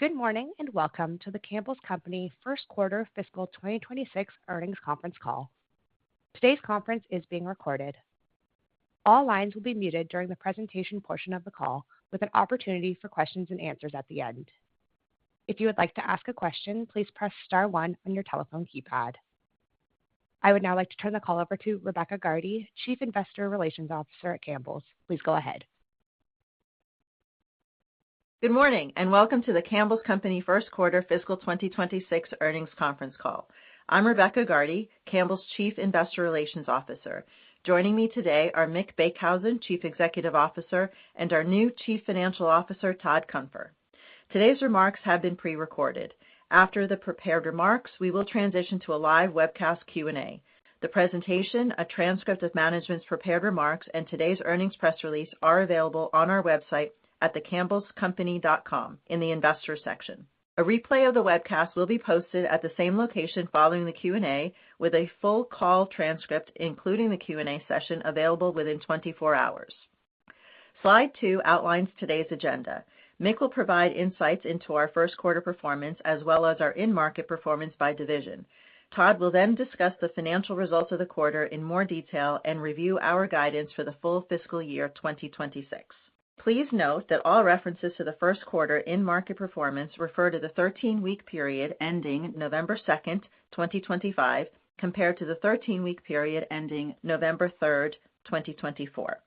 Good morning and welcome to the Campbell's Company First Quarter Fiscal 2026 Earnings Conference Call. Today's conference is being recorded. All lines will be muted during the presentation portion of the call, with an opportunity for questions and answers at the end. If you would like to ask a question, please press star 1 on your telephone keypad. I would now like to turn the call over to Rebecca Gardy, Chief Investor Relations Officer at Campbell's. Please go ahead. Good morning and welcome to the Campbell's Company First Quarter Fiscal 2026 Earnings Conference Call. I'm Rebecca Gardy, Campbell's Chief Investor Relations Officer. Joining me today are Mick Beekhuizen, Chief Executive Officer, and our new Chief Financial Officer, Todd Cunfer. Today's remarks have been pre-recorded. After the prepared remarks, we will transition to a live webcast Q&A. The presentation, a transcript of management's prepared remarks, and today's earnings press release are available on our website at thecampbellscompany.com in the Investors section. A replay of the webcast will be posted at the same location following the Q&A, with a full call transcript, including the Q&A session, available within 24 hours. Slide 2 outlines today's agenda. Mick will provide insights into our first quarter performance as well as our in-market performance by division. Todd will then discuss the financial results of the quarter in more detail and review our guidance for the full fiscal year 2026. Please note that all references to the first quarter in-market performance refer to the 13-week period ending November 2nd, 2025, compared to the 13-week period ending November 3rd, 2024.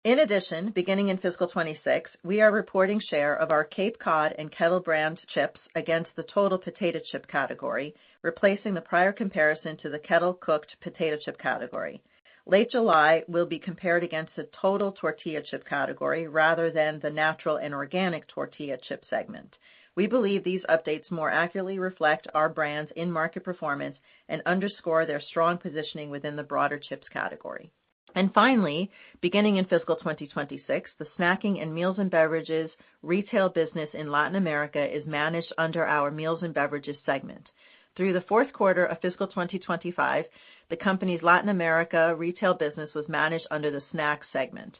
In addition, beginning in fiscal 26, we are reporting share of our Cape Cod and Kettle brand chips against the total potato chip category, replacing the prior comparison to the Kettle cooked potato chip category. Late July will be compared against the total tortilla chip category rather than the natural and organic tortilla chip segment. We believe these updates more accurately reflect our brand's in-market performance and underscore their strong positioning within the broader chips category. And finally, beginning in fiscal 2026, the snacking and meals and beverages retail business in Latin America is managed under our meals and beverages segment. Through the fourth quarter of fiscal 2025, the company's Latin America retail business was managed under the snacks segment.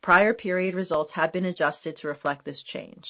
Prior period results have been adjusted to reflect this change.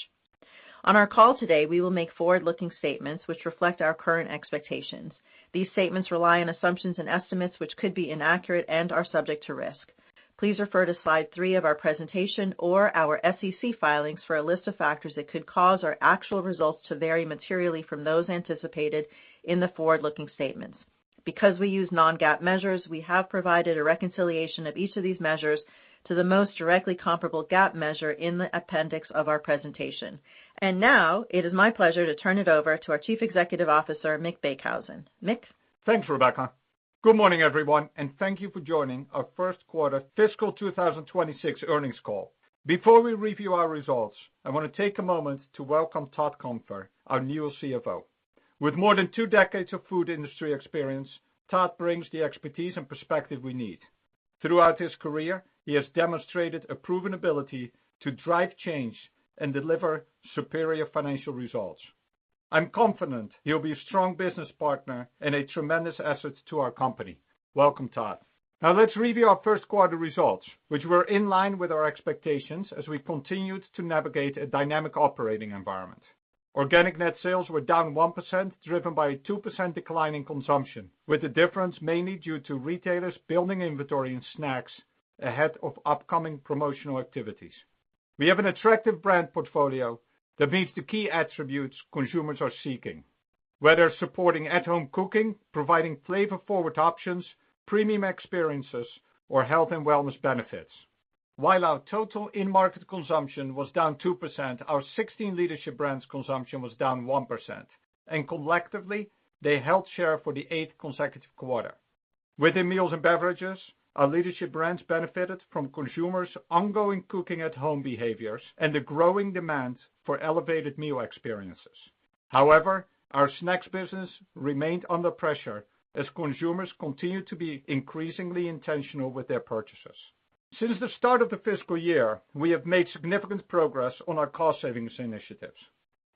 On our call today, we will make forward-looking statements which reflect our current expectations. These statements rely on assumptions and estimates which could be inaccurate and are subject to risk. Please refer to slide 3 of our presentation or our SEC filings for a list of factors that could cause our actual results to vary materially from those anticipated in the forward-looking statements. Because we use non-GAAP measures, we have provided a reconciliation of each of these measures to the most directly comparable GAAP measure in the appendix of our presentation. And now, it is my pleasure to turn it over to our Chief Executive Officer, Mick Beekhuizen. Mick? Thanks, Rebecca. Good morning, everyone, and thank you for joining our first quarter fiscal 2026 earnings call. Before we review our results, I want to take a moment to welcome Todd Cunfer, our new CFO. With more than 2 decades of food industry experience, Todd brings the expertise and perspective we need. Throughout his career, he has demonstrated a proven ability to drive change and deliver superior financial results. I'm confident he'll be a strong business partner and a tremendous asset to our company. Welcome, Todd. Now let's review our first quarter results, which were in line with our expectations as we continued to navigate a dynamic operating environment. Organic net sales were down 1%, driven by a 2% decline in consumption, with the difference mainly due to retailers building inventory in snacks ahead of upcoming promotional activities. We have an attractive brand portfolio that meets the key attributes consumers are seeking, whether supporting at-home cooking, providing flavor-forward options, premium experiences, or health and wellness benefits. While our total in-market consumption was down 2%, our 16 leadership brands' consumption was down 1%, and collectively, they held share for the 8th consecutive quarter. Within meals and beverages, our leadership brands benefited from consumers' ongoing cooking at-home behaviors and the growing demand for elevated meal experiences. However, our snacks business remained under pressure as consumers continue to be increasingly intentional with their purchases. Since the start of the fiscal year, we have made significant progress on our cost savings initiatives,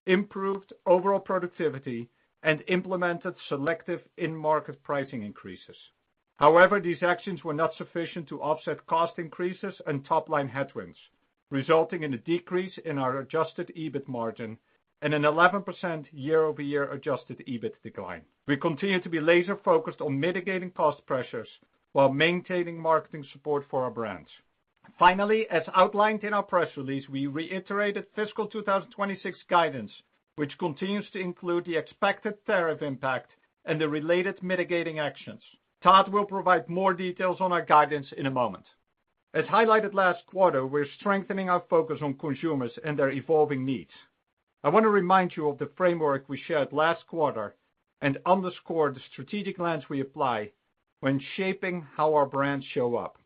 improved overall productivity, and implemented selective in-market pricing increases. However, these actions were not sufficient to offset cost increases and top-line headwinds, resulting in a decrease in our adjusted EBIT margin and an 11% year-over-year adjusted EBIT decline. We continue to be laser-focused on mitigating cost pressures while maintaining marketing support for our brands. Finally, as outlined in our press release, we reiterated fiscal 2026 guidance, which continues to include the expected tariff impact and the related mitigating actions. Todd will provide more details on our guidance in a moment. As highlighted last quarter, we're strengthening our focus on consumers and their evolving needs. I want to remind you of the framework we shared last quarter and underscore the strategic lens we apply when shaping how our brands show up.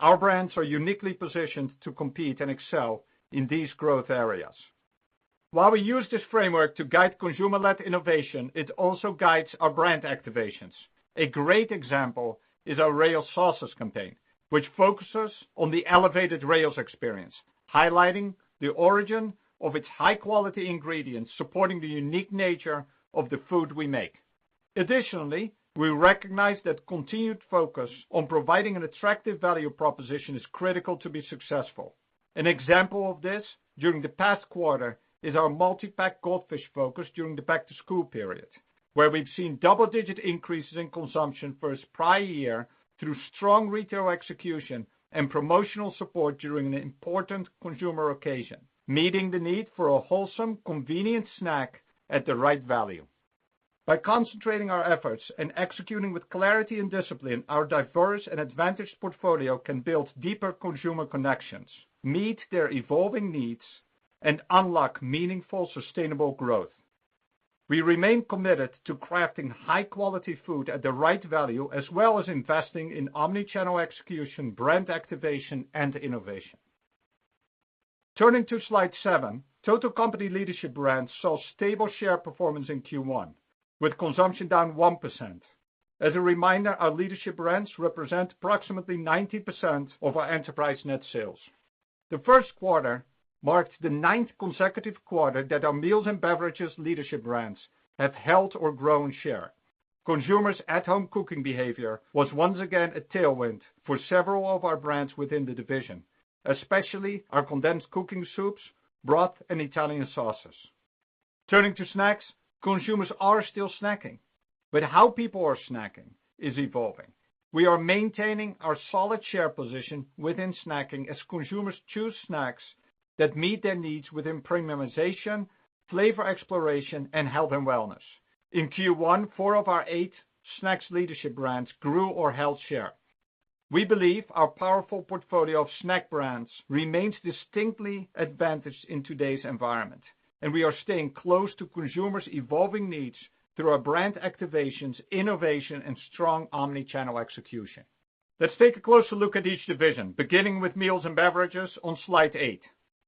Our brands are uniquely positioned to compete and excel in these growth areas. While we use this framework to guide consumer-led innovation, it also guides our brand activations. A great example is our Rails Sauces campaign, which focuses on the elevated Rails experience, highlighting the origin of its high-quality ingredients, supporting the unique nature of the food we make. Additionally, we recognize that continued focus on providing an attractive value proposition is critical to be successful. An example of this during the past quarter is our multi-pack goldfish focus during the back-to-school period, where we've seen double-digit increases in consumption versus prior year through strong retail execution and promotional support during an important consumer occasion, meeting the need for a wholesome, convenient snack at the right value. By concentrating our efforts and executing with clarity and discipline, our diverse and advantaged portfolio can build deeper consumer connections, meet their evolving needs, and unlock meaningful, sustainable growth. We remain committed to crafting high-quality food at the right value, as well as investing in omni-channel execution, brand activation, and innovation. Turning to slide 7, total company leadership brands saw stable share performance in Q1, with consumption down 1%. As a reminder, our leadership brands represent approximately 90% of our enterprise net sales. The first quarter marked the 9th consecutive quarter that our meals and beverages leadership brands have held or grown share. Consumers' at-home cooking behavior was once again a tailwind for several of our brands within the division, especially our condensed cooking soups, broth, and Italian sauces. Turning to snacks, consumers are still snacking, but how people are snacking is evolving. We are maintaining our solid share position within snacking as consumers choose snacks that meet their needs within premiumization, flavor exploration, and health and wellness. In Q1, 4 of our 8 snacks leadership brands grew or held share. We believe our powerful portfolio of snack brands remains distinctly advantaged in today's environment, and we are staying close to consumers' evolving needs through our brand activations, innovation, and strong omni-channel execution. Let's take a closer look at each division, beginning with meals and beverages on slide 8.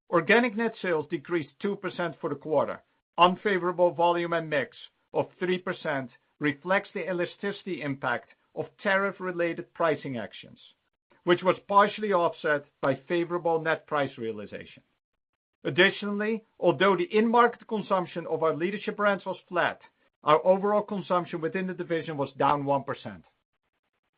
Organic net sales decreased 2% for the quarter. Unfavorable volume and mix of 3% reflects the elasticity impact of tariff-related pricing actions, which was partially offset by favorable net price realization. Additionally, although the in-market consumption of our leadership brands was flat, our overall consumption within the division was down 1%.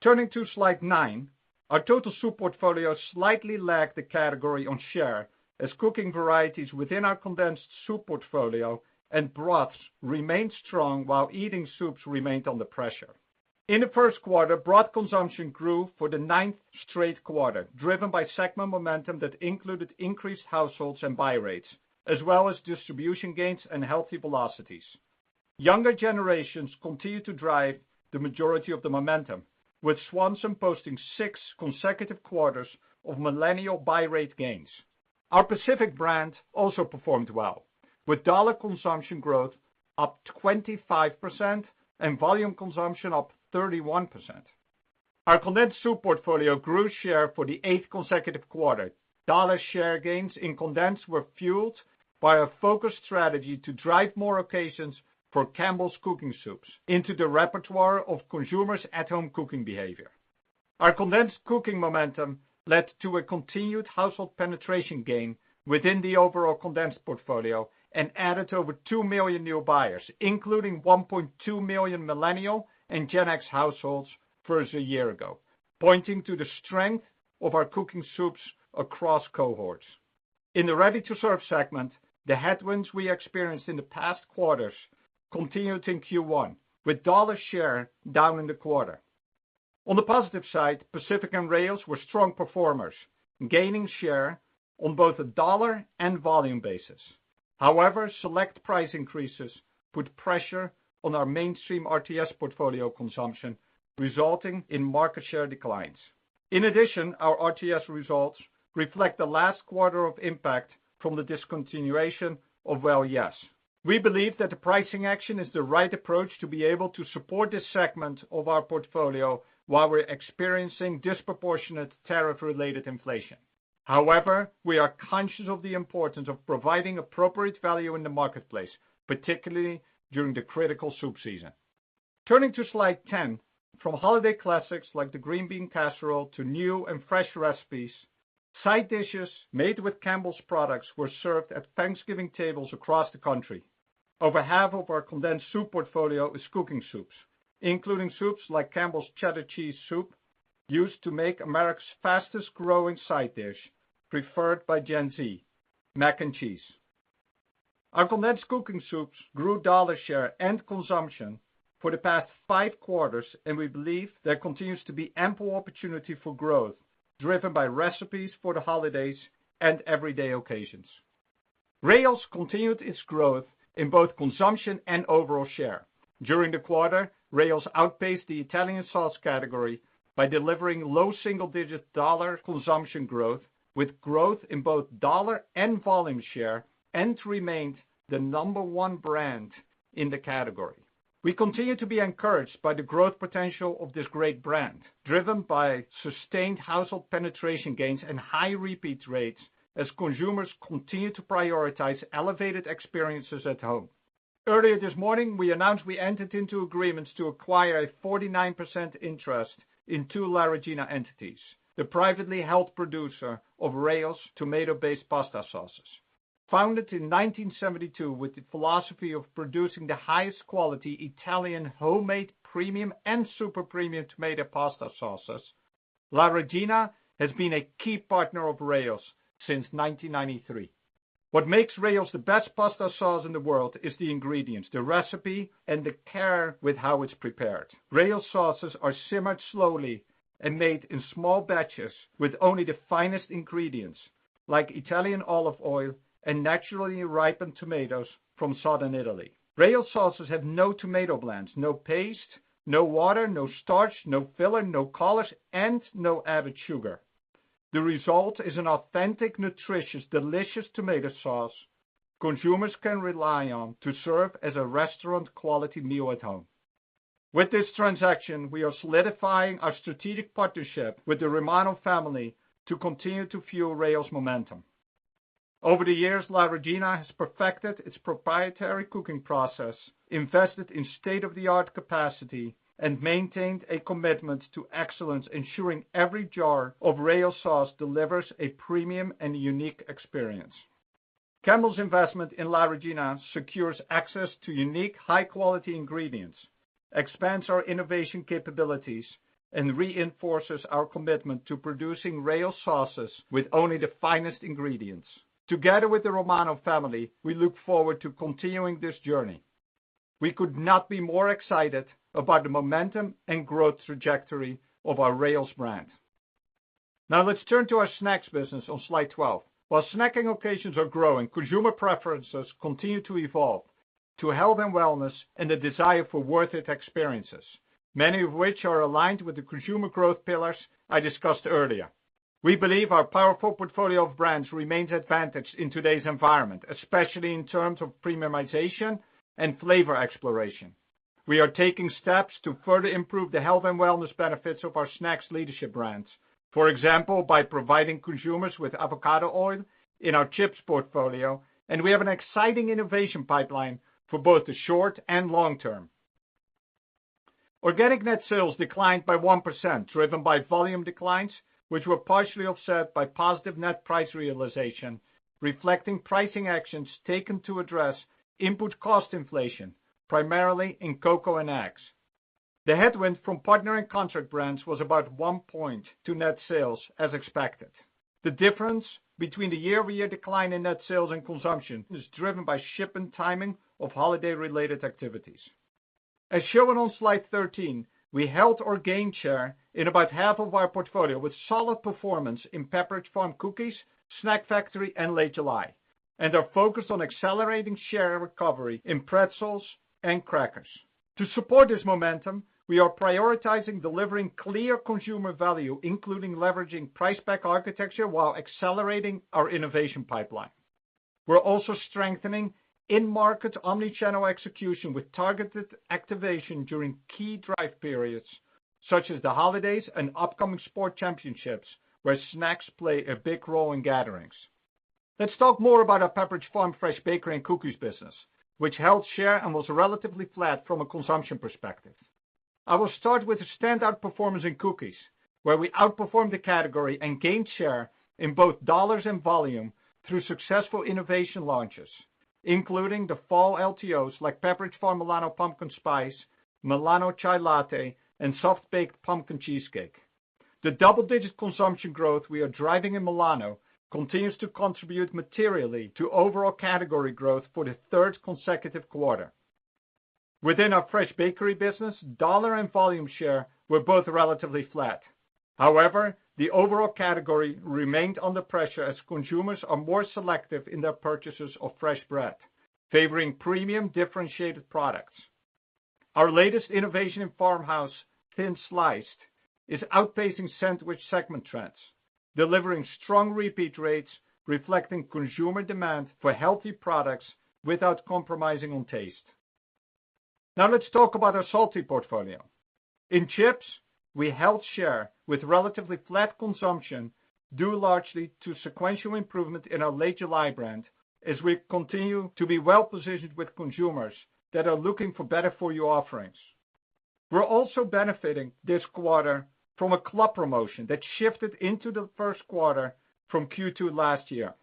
Turning to slide 9, our total soup portfolio slightly lagged the category on share as cooking varieties within our condensed soup portfolio and broths remained strong while eating soups remained under pressure. In the first quarter, broth consumption grew for the 9th straight quarter, driven by segment momentum that included increased households and buy rates, as well as distribution gains and healthy velocities. Younger generations continue to drive the majority of the momentum, with Swanson posting 6 consecutive quarters of millennial buy rate gains. Our Pacific brand also performed well, with dollar consumption growth up 25% and volume consumption up 31%. Our condensed soup portfolio grew share for the 8th consecutive quarter. Dollar share gains in condensed were fueled by a focused strategy to drive more occasions for Campbell's cooking soups into the repertoire of consumers' at-home cooking behavior. Our condensed cooking momentum led to a continued household penetration gain within the overall condensed portfolio and added over 2 million new buyers, including 1.2 million millennial and Gen X households versus a year ago, pointing to the strength of our cooking soups across cohorts. In the ready-to-serve segment, the headwinds we experienced in the past quarters continued in Q1, with dollar share down in the quarter. On the positive side, Pacific and Rails were strong performers, gaining share on both a dollar and volume basis. However, select price increases put pressure on our mainstream RTS portfolio consumption, resulting in market share declines. In addition, our RTS results reflect the last quarter of impact from the discontinuation of Well Yes. We believe that the pricing action is the right approach to be able to support this segment of our portfolio while we're experiencing disproportionate tariff-related inflation. However, we are conscious of the importance of providing appropriate value in the marketplace, particularly during the critical soup season. Turning to slide 10, from holiday classics like the green bean casserole to new and fresh recipes, side dishes made with Campbell's products were served at Thanksgiving tables across the country. Over half of our condensed soup portfolio is cooking soups, including soups like Campbell's cheddar cheese soup, used to make America's fastest growing side dish, preferred by Gen Z, mac and cheese. Our condensed cooking soups grew dollar share and consumption for the past 5 quarters, and we believe there continues to be ample opportunity for growth, driven by recipes for the holidays and everyday occasions. Rails continued its growth in both consumption and overall share. During the quarter, Rails outpaced the Italian sauce category by delivering low single-digit dollar consumption growth, with growth in both dollar and volume share, and remained the #1 brand in the category. We continue to be encouraged by the growth potential of this great brand, driven by sustained household penetration gains and high repeat rates as consumers continue to prioritize elevated experiences at home. Earlier this morning, we announced we entered into agreements to acquire a 49% interest in 2 La Regina entities, the privately held producer of Rails tomato-based pasta sauces. Founded in 1972 with the philosophy of producing the highest quality Italian homemade premium and super premium tomato pasta sauces, La Regina has been a key partner of Rails since 1993. What makes Rails the best pasta sauce in the world is the ingredients, the recipe, and the care with how it's prepared. Rails sauces are simmered slowly and made in small batches with only the finest ingredients, like Italian olive oil and naturally ripened tomatoes from southern Italy. Rails sauces have no tomato blends, no paste, no water, no starch, no filler, no colors, and no added sugar. The result is an authentic, nutritious, delicious tomato sauce consumers can rely on to serve as a restaurant-quality meal at home. With this transaction, we are solidifying our strategic partnership with the Romano family to continue to fuel Rails' momentum. Over the years, La Regina has perfected its proprietary cooking process, invested in state-of-the-art capacity, and maintained a commitment to excellence, ensuring every jar of Rails sauce delivers a premium and unique experience. Campbell's investment in La Regina secures access to unique, high-quality ingredients, expands our innovation capabilities, and reinforces our commitment to producing Rails sauces with only the finest ingredients. Together with the Romano family, we look forward to continuing this journey. We could not be more excited about the momentum and growth trajectory of our Rails brand. Now let's turn to our snacks business on slide 12. While snacking occasions are growing, consumer preferences continue to evolve to health and wellness and the desire for worth it experiences, many of which are aligned with the consumer growth pillars I discussed earlier. We believe our powerful portfolio of brands remains advantaged in today's environment, especially in terms of premiumization and flavor exploration. We are taking steps to further improve the health and wellness benefits of our snacks leadership brands, for example, by providing consumers with avocado oil in our chips portfolio, and we have an exciting innovation pipeline for both the short and long term. Organic net sales declined by 1%, driven by volume declines, which were partially offset by positive net price realization, reflecting pricing actions taken to address input cost inflation, primarily in cocoa and eggs. The headwind from partner and contract brands was about 1 point to net sales as expected. The difference between the year-over-year decline in net sales and consumption is driven by shipment timing of holiday-related activities. As shown on slide 13, we held or gained share in about half of our portfolio with solid performance in Pepperidge Farm cookies, Snack Factory, and Late July, and are focused on accelerating share recovery in pretzels and crackers. To support this momentum, we are prioritizing delivering clear consumer value, including leveraging price pack architecture while accelerating our innovation pipeline. We're also strengthening in-market omnichannel execution with targeted activation during key drive periods, such as the holidays and upcoming sport championships, where snacks play a big role in gatherings. Let's talk more about our Pepperidge Farm fresh bakery and cookies business, which held share and was relatively flat from a consumption perspective. I will start with a standout performance in cookies, where we outperformed the category and gained share in both dollars and volume through successful innovation launches, including the fall LTOs like Pepperidge Farm Milano Pumpkin Spice, Milano Chai Latte, and soft-baked pumpkin cheesecake. The double-digit consumption growth we are driving in Milano continues to contribute materially to overall category growth for the third consecutive quarter. Within our fresh bakery business, dollar and volume share were both relatively flat. However, the overall category remained under pressure as consumers are more selective in their purchases of fresh bread, favoring premium differentiated products. Our latest innovation in Farmhouse Thin Sliced is outpacing sandwich segment trends, delivering strong repeat rates reflecting consumer demand for healthy products without compromising on taste. Now let's talk about our salty portfolio. In chips, we held share with relatively flat consumption due largely to sequential improvement in our Late July brand as we continue to be well positioned with consumers that are looking for better-for-you offerings. We're also benefiting this quarter from a club promotion that shifted into the first quarter from Q2 last year.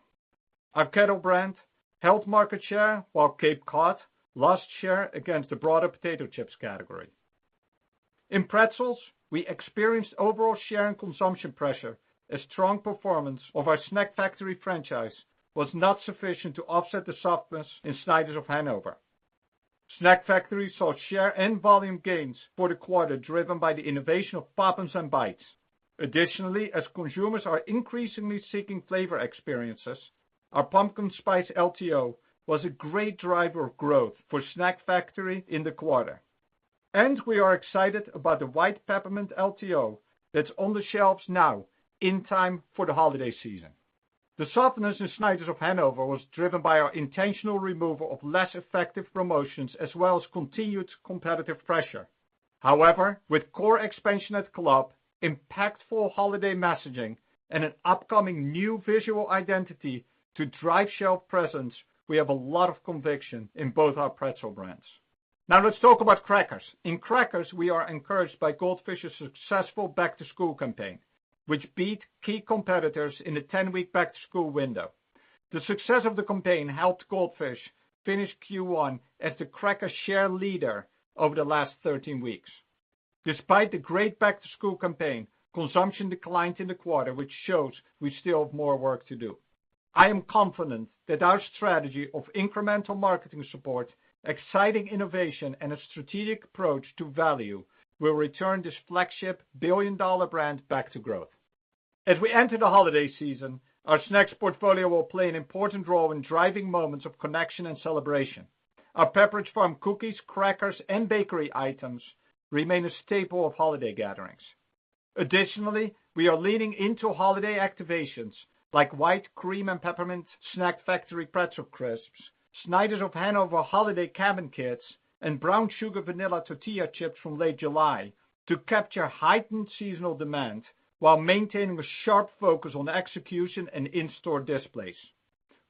Our Kettle brand held market share while Cape Cod lost share against the broader potato chips category. In pretzels, we experienced overall share and consumption pressure as strong performance of our Snack Factory franchise was not sufficient to offset the softness in Snyder's of Hanover. Snack Factory saw share and volume gains for the quarter driven by the innovation of Poppins and Bites. Additionally, as consumers are increasingly seeking flavor experiences, our Pumpkin Spice LTO was a great driver of growth for Snack Factory in the quarter. And we are excited about the White Peppermint LTO that's on the shelves now in time for the holiday season. The softness in Snyder's of Hanover was driven by our intentional removal of less effective promotions as well as continued competitive pressure. However, with core expansion at club, impactful holiday messaging, and an upcoming new visual identity to drive shelf presence, we have a lot of conviction in both our pretzel brands. Now let's talk about crackers. In crackers, we are encouraged by Goldfish's successful back-to-school campaign, which beat key competitors in the 10-week back-to-school window. The success of the campaign helped Goldfish finish Q1 as the cracker share leader over the last 13 weeks. Despite the great back-to-school campaign, consumption declined in the quarter, which shows we still have more work to do. I am confident that our strategy of incremental marketing support, exciting innovation, and a strategic approach to value will return this flagship billion-dollar brand back to growth. As we enter the holiday season, our snacks portfolio will play an important role in driving moments of connection and celebration. Our Pepperidge Farm cookies, crackers, and bakery items remain a staple of holiday gatherings. Additionally, we are leaning into holiday activations like White Cream and Peppermint Snack Factory Pretzel Crisps, Snyder's of Hanover Holiday Cabin Kits, and Brown Sugar Vanilla Tortilla Chips from Late July to capture heightened seasonal demand while maintaining a sharp focus on execution and in-store displays.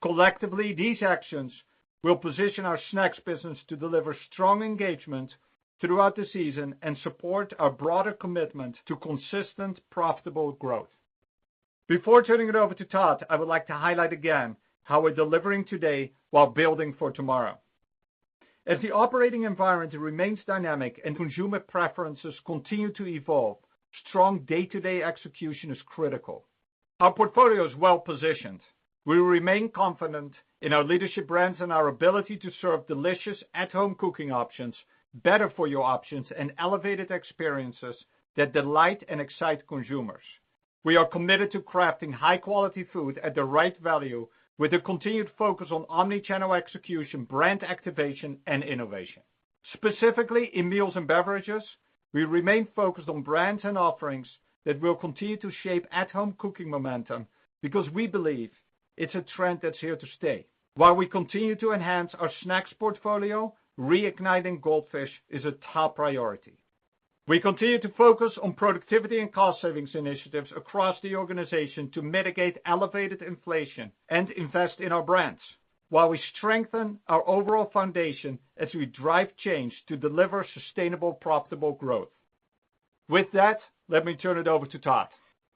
Collectively, these actions will position our snacks business to deliver strong engagement throughout the season and support our broader commitment to consistent, profitable growth. Before turning it over to Todd, I would like to highlight again how we're delivering today while building for tomorrow. As the operating environment remains dynamic and consumer preferences continue to evolve, strong day-to-day execution is critical. Our portfolio is well positioned. We remain confident in our leadership brands and our ability to serve delicious at-home cooking options, better for you options, and elevated experiences that delight and excite consumers. We are committed to crafting high-quality food at the right value with a continued focus on omni-channel execution, brand activation, and innovation. Specifically in meals and beverages, we remain focused on brands and offerings that will continue to shape at-home cooking momentum because we believe it's a trend that's here to stay. While we continue to enhance our snacks portfolio, reigniting Goldfish is a top priority. We continue to focus on productivity and cost savings initiatives across the organization to mitigate elevated inflation and invest in our brands, while we strengthen our overall foundation as we drive change to deliver sustainable, profitable growth. With that, let me turn it over to Todd.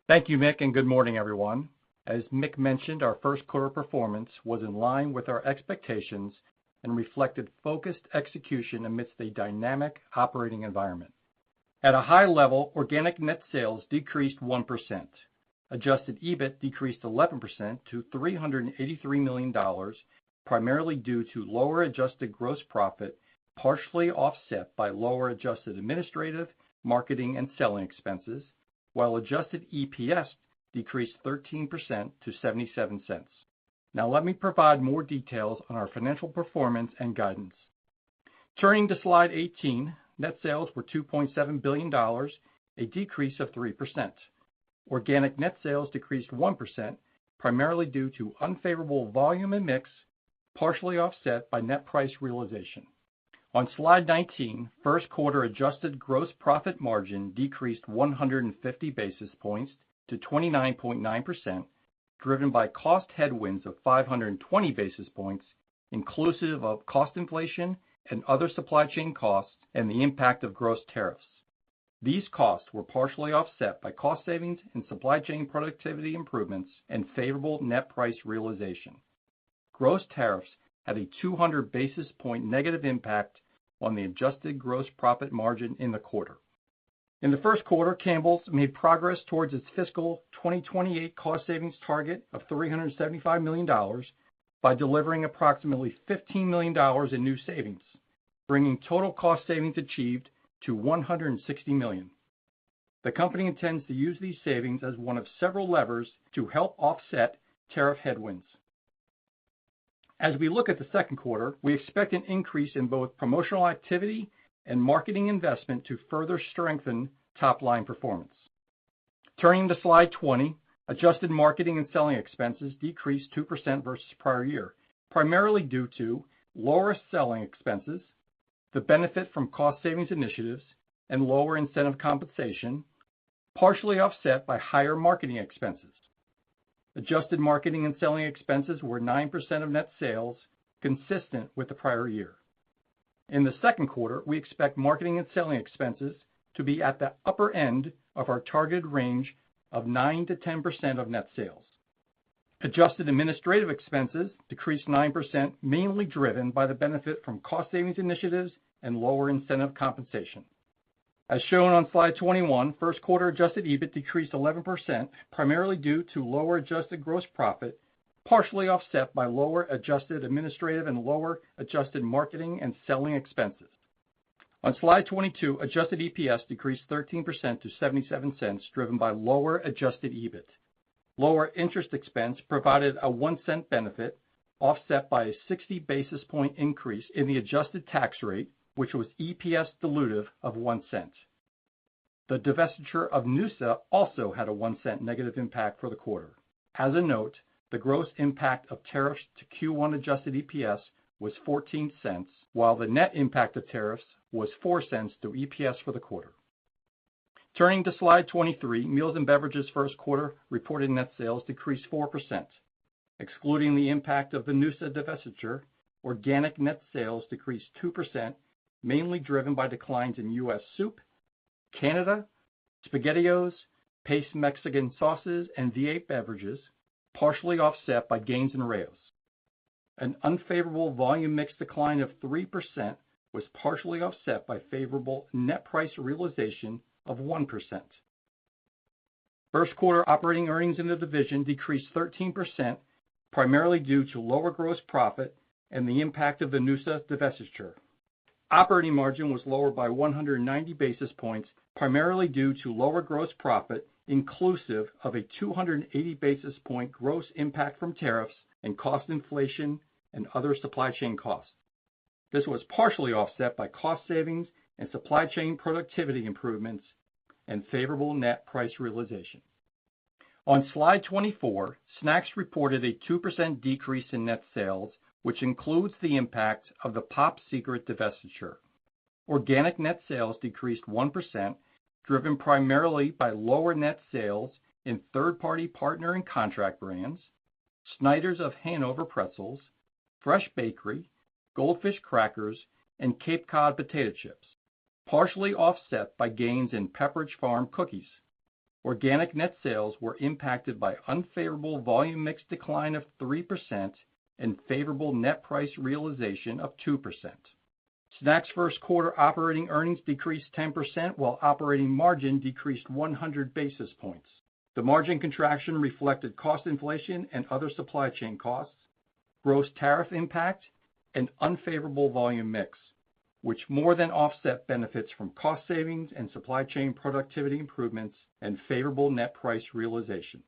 Thank you, Mick, and good morning, everyone. As Mick mentioned, our first quarter performance was in line with our expectations and reflected focused execution amidst a dynamic operating environment. At a high level, organic net sales decreased 1%. Adjusted EBIT decreased 11% to $383 million, primarily due to lower adjusted gross profit, partially offset by lower adjusted administrative, marketing, and selling expenses, while adjusted EPS decreased 13% to 77 cents. Now let me provide more details on our financial performance and guidance. Turning to slide 18, net sales were $2.7 billion, a decrease of 3%. Organic net sales decreased 1%, primarily due to unfavorable volume and mix, partially offset by net price realization. On slide 19, first quarter adjusted gross profit margin decreased 150 basis points to 29.9%, driven by cost headwinds of 520 basis points, inclusive of cost inflation and other supply chain costs and the impact of gross tariffs. These costs were partially offset by cost savings and supply chain productivity improvements and favorable net price realization. Gross tariffs had a 200 basis point negative impact on the adjusted gross profit margin in the quarter. In the first quarter, Campbell's made progress towards its fiscal 2028 cost savings target of $375 million by delivering approximately $15 million in new savings, bringing total cost savings achieved to $160 million. The company intends to use these savings as one of several levers to help offset tariff headwinds. As we look at the second quarter, we expect an increase in both promotional activity and marketing investment to further strengthen top-line performance. Turning to slide 20, adjusted marketing and selling expenses decreased 2% versus prior year, primarily due to lower selling expenses, the benefit from cost savings initiatives, and lower incentive compensation, partially offset by higher marketing expenses. Adjusted marketing and selling expenses were 9% of net sales, consistent with the prior year. In the second quarter, we expect marketing and selling expenses to be at the upper end of our targeted range of 9 to 10% of net sales. Adjusted administrative expenses decreased 9%, mainly driven by the benefit from cost savings initiatives and lower incentive compensation. As shown on slide 21, first quarter adjusted EBIT decreased 11%, primarily due to lower adjusted gross profit, partially offset by lower adjusted administrative and lower adjusted marketing and selling expenses. On slide 22, adjusted EPS decreased 13% to 77 cents, driven by lower adjusted EBIT. Lower interest expense provided a 1 cent benefit, offset by a 60 basis point increase in the adjusted tax rate, which was EPS dilutive of 1 cent. The divestiture of Noosa also had a 1 cent negative impact for the quarter. As a note, the gross impact of tariffs to Q1 adjusted EPS was 14 cents, while the net impact of tariffs was 4 cents to EPS for the quarter. Turning to slide 23, Meals and Beverages first quarter reported net sales decreased 4%. Excluding the impact of the Noosa divestiture, organic net sales decreased 2%, mainly driven by declines in U.S. soup, Canada, SpaghettiOs, Pace Mexican sauces, and V8 beverages, partially offset by gains in Rao's. An unfavorable volume mix decline of 3% was partially offset by favorable net price realization of 1%. First quarter operating earnings in the division decreased 13%, primarily due to lower gross profit and the impact of the Noosa divestiture. Operating margin was lower by 190 basis points, primarily due to lower gross profit, inclusive of a 280 basis point gross impact from tariffs and cost inflation and other supply chain costs. This was partially offset by cost savings and supply chain productivity improvements and favorable net price realization. On slide 24, Snacks reported a 2% decrease in net sales, which includes the impact of the Pop Secret divestiture. Organic net sales decreased 1%, driven primarily by lower net sales in third-party partner and contract brands, Snyder's of Hanover pretzels, Fresh Bakery, Goldfish crackers, and Cape Cod potato chips, partially offset by gains in Pepperidge Farm cookies. Organic net sales were impacted by unfavorable volume mix decline of 3% and favorable net price realization of 2%. Snacks first quarter operating earnings decreased 10%, while operating margin decreased 100 basis points. The margin contraction reflected cost inflation and other supply chain costs, gross tariff impact, and unfavorable volume mix, which more than offset benefits from cost savings and supply chain productivity improvements and favorable net price realization.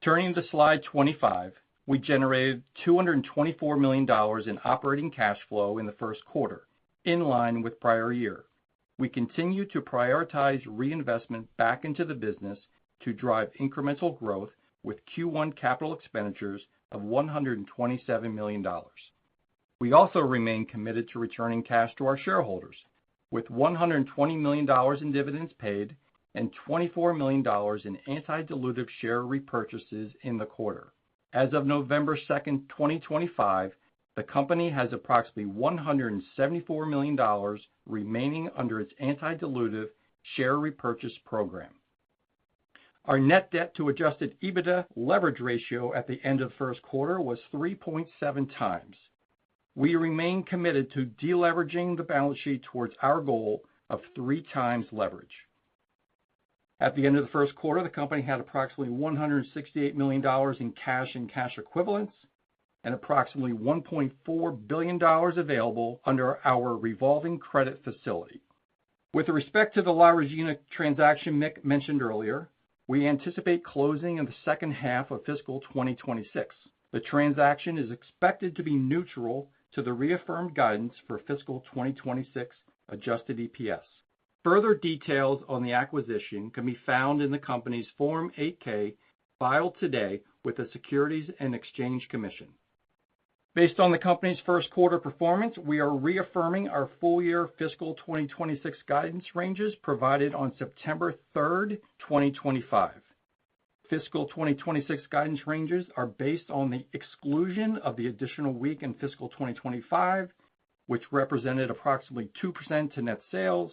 Turning to slide 25, we generated $224 million in operating cash flow in the first quarter, in line with prior year. We continue to prioritize reinvestment back into the business to drive incremental growth with Q1 capital expenditures of $127 million. We also remain committed to returning cash to our shareholders, with $120 million in dividends paid and $24 million in anti-dilutive share repurchases in the quarter. As of November 2nd, 2025, the company has approximately $174 million remaining under its anti-dilutive share repurchase program. Our net debt to adjusted EBITDA leverage ratio at the end of the first quarter was 3.7 times. We remain committed to deleveraging the balance sheet towards our goal of 3 times leverage. At the end of the first quarter, the company had approximately $168 million in cash and cash equivalents and approximately $1.4 billion available under our revolving credit facility. With respect to the La Regina transaction Mick mentioned earlier, we anticipate closing in the second half of fiscal 2026. The transaction is expected to be neutral to the reaffirmed guidance for fiscal 2026 adjusted EPS. Further details on the acquisition can be found in the company's Form 8-K filed today with the Securities and Exchange Commission. Based on the company's first quarter performance, we are reaffirming our full-year fiscal 2026 guidance ranges provided on September 3rd, 2025. Fiscal 2026 guidance ranges are based on the exclusion of the additional week in fiscal 2025, which represented approximately 2% to net sales,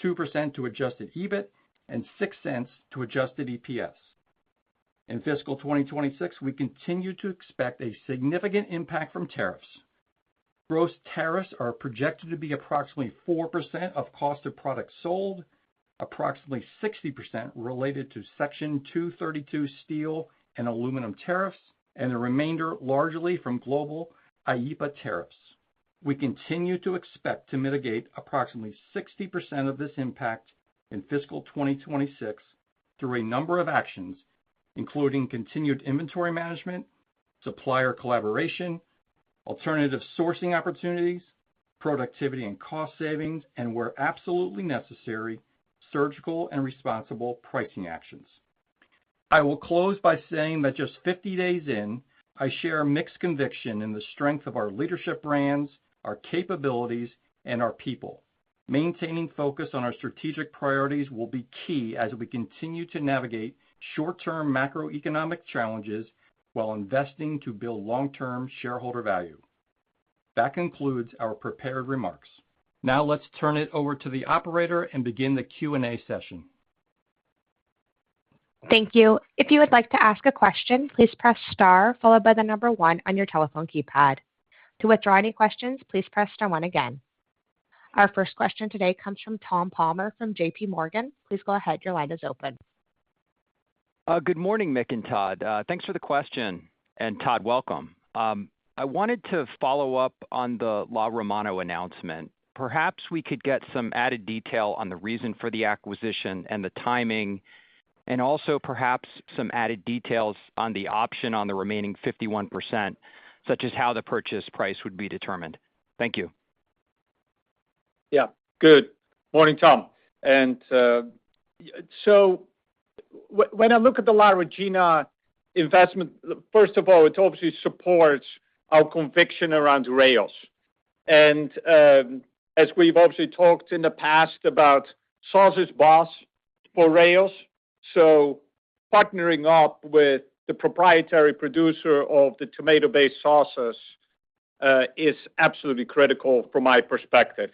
2% to adjusted EBIT, and 6 cents to adjusted EPS. In fiscal 2026, we continue to expect a significant impact from tariffs. Gross tariffs are projected to be approximately 4% of cost of products sold, approximately 60% related to Section 232 steel and aluminum tariffs, and the remainder largely from global IEEPA tariffs. We continue to expect to mitigate approximately 60% of this impact in fiscal 2026 through a number of actions, including continued inventory management, supplier collaboration, alternative sourcing opportunities, productivity and cost savings, and where absolutely necessary, surgical and responsible pricing actions. I will close by saying that just 50 days in, I share Mick's conviction in the strength of our leadership brands, our capabilities, and our people. Maintaining focus on our strategic priorities will be key as we continue to navigate short-term macroeconomic challenges while investing to build long-term shareholder value. That concludes our prepared remarks. Now let's turn it over to the operator and begin the Q&A session. Thank you. If you would like to ask a question, please press star followed by the number 1 on your telephone keypad. To withdraw any questions, please press star 1 again. Our first question today comes from Tom Palmer from JP Morgan. Please go ahead. Your line is open. Good morning, Mick and Todd. Thanks for the question. And Todd, welcome. I wanted to follow up on the La Romano announcement. Perhaps we could get some added detail on the reason for the acquisition and the timing, and also perhaps some added details on the option on the remaining 51%, such as how the purchase price would be determined. Thank you. Yeah, good. Morning, Tom. And so when I look at the La Regina investment, first of all, it obviously supports our conviction around rails. And as we've obviously talked in the past about sauces boss for rails, so partnering up with the proprietary producer of the tomato-based sauces is absolutely critical from my perspective.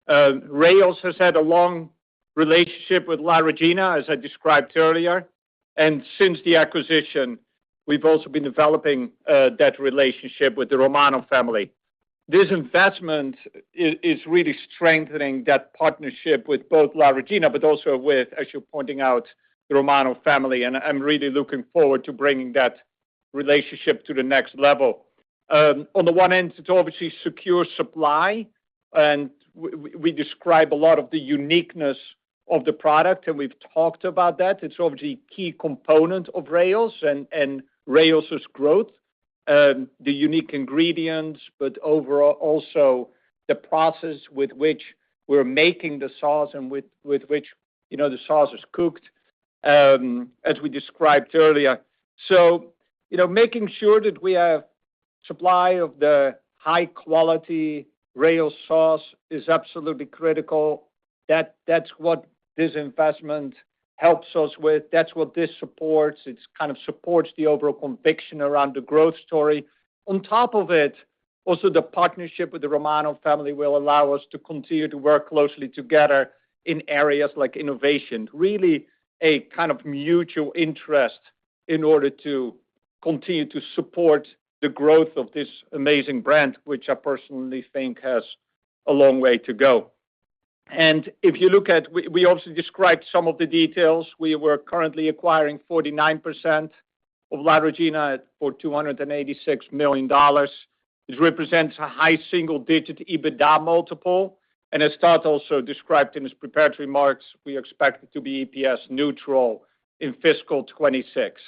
Rails has had a long relationship with La Regina, as I described earlier, and since the acquisition, we've also been developing that relationship with the Romano family. This investment is really strengthening that partnership with both La Regina, but also with, as you're pointing out, the Romano family, and I'm really looking forward to bringing that relationship to the next level. On the one end, it's obviously secure supply, and we describe a lot of the uniqueness of the product, and we've talked about that. It's obviously a key component of Rails and Rails' growth, the unique ingredients, but overall also the process with which we're making the sauce and with which, the sauce is cooked, as we described earlier. So, making sure that we have supply of the high quality Rails sauce is absolutely critical. That's what this investment helps us with. That's what this supports. It kind of supports the overall conviction around the growth story. On top of it, also the partnership with the Romano family will allow us to continue to work closely together in areas like innovation, really a kind of mutual interest in order to continue to support the growth of this amazing brand, which I personally think has a long way to go. And if you look at, we also described some of the details. We were currently acquiring 49% of La Regina for $286 million. It represents a high single-digit EBITDA multiple. And as Todd also described in his prepared remarks, we expect it to be EPS neutral in fiscal 26.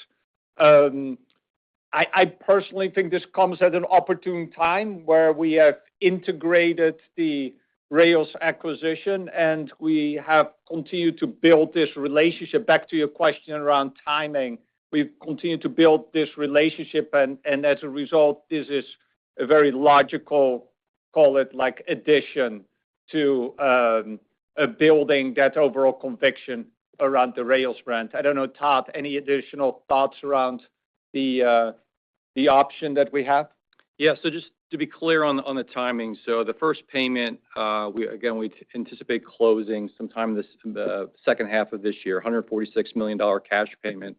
I personally think this comes at an opportune time where we have integrated the Rails acquisition and we have continued to build this relationship. Back to your question around timing, we've continued to build this relationship, and as a result, this is a very logical, call it like addition to a building that overall conviction around the Rails brand. I don't know, Todd, any additional thoughts around the option that we have? Yeah, so just to be clear on the timing, so the first payment, we anticipate closing sometime the second half of this year, $146 million cash payment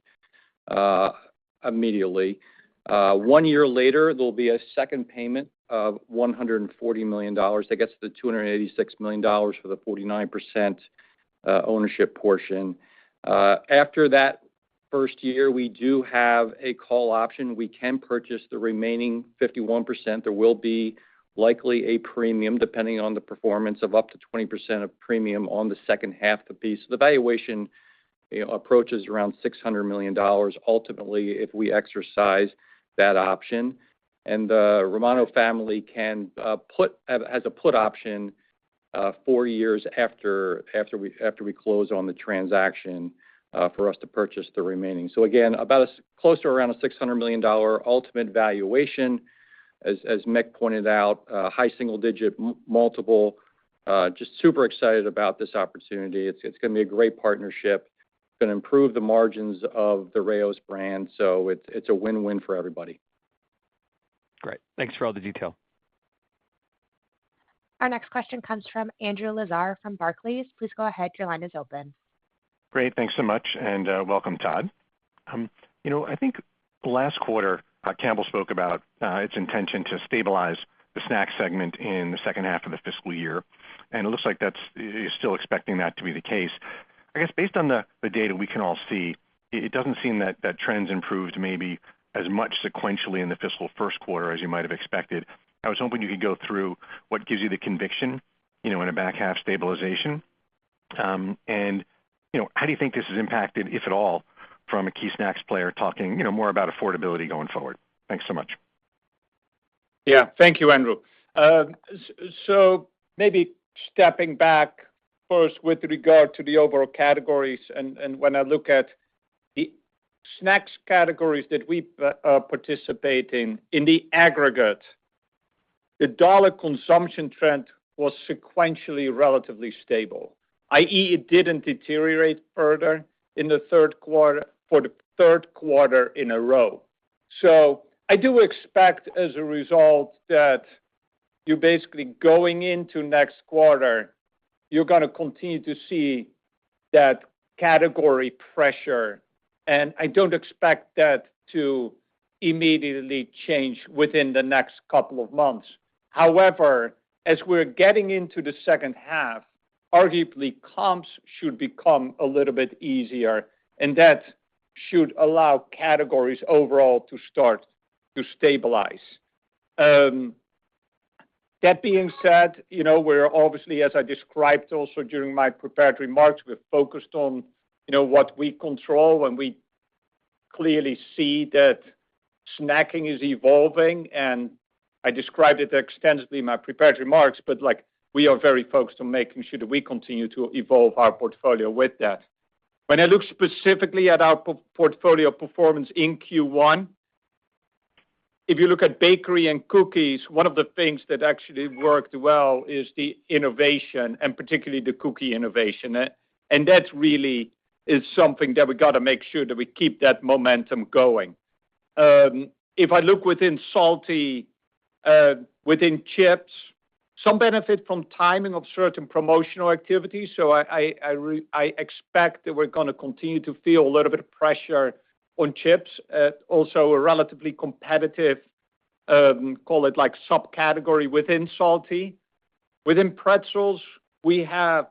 immediately. 1 year later, there'll be a second payment of $140 million. That gets to the $286 million for the 49% ownership portion. After that first year, we do have a call option. We can purchase the remaining 51%. There will be likely a premium, depending on the performance, of up to 20% of premium on the second half of the piece. So the valuation approaches around $600 million ultimately if we exercise that option. And the Romano family has a put option 4 years after we close on the transaction for us to purchase the remaining. So again, about close to around a $600 million ultimate valuation. As Mick pointed out, high single-digit multiple. Just super excited about this opportunity. It's going to be a great partnership. It's going to improve the margins of the Rails brand. So it's a win-win for everybody. Great. Thanks for all the detail. Our next question comes from Andrew Lazar from Barclays. Please go ahead. Your line is open. Great. Thanks so much. And welcome, Todd. I think last quarter, Campbell spoke about its intention to stabilize the snack segment in the second half of the fiscal year. And it looks like you're still expecting that to be the case. I guess based on the data we can all see, it doesn't seem that trends improved maybe as much sequentially in the fiscal first quarter as you might have expected. I was hoping you could go through what gives you the conviction, in a back half stabilization. And, how do you think this is impacted, if at all, from a key snacks player talking, more about affordability going forward? Thanks so much. Yeah, thank you, Andrew. So maybe stepping back first with regard to the overall categories, and when I look at the snacks categories that we participate in the aggregate, the dollar consumption trend was sequentially relatively stable, i.e. it didn't deteriorate further in the third quarter for the third quarter in a row. So I do expect as a result that you're basically going into next quarter, you're going to continue to see that category pressure. And I don't expect that to immediately change within the next couple of months. However, as we're getting into the second half, arguably comps should become a little bit easier, and that should allow categories overall to start to stabilize. That being said, we're obviously, as I described also during my prepared remarks, we're focused on, what we control, and we clearly see that snacking is evolving, and I described it extensively in my prepared remarks, but we are very focused on making sure that we continue to evolve our portfolio with that. When I look specifically at our portfolio performance in Q1, if you look at bakery and cookies, one of the things that actually worked well is the innovation, and particularly the cookie innovation. And that really is something that we got to make sure that we keep that momentum going. If I look within salty, within chips, some benefit from timing of certain promotional activities. So I expect that we're going to continue to feel a little bit of pressure on chips, also a relatively competitive, call it subcategory within salty. Within pretzels, we have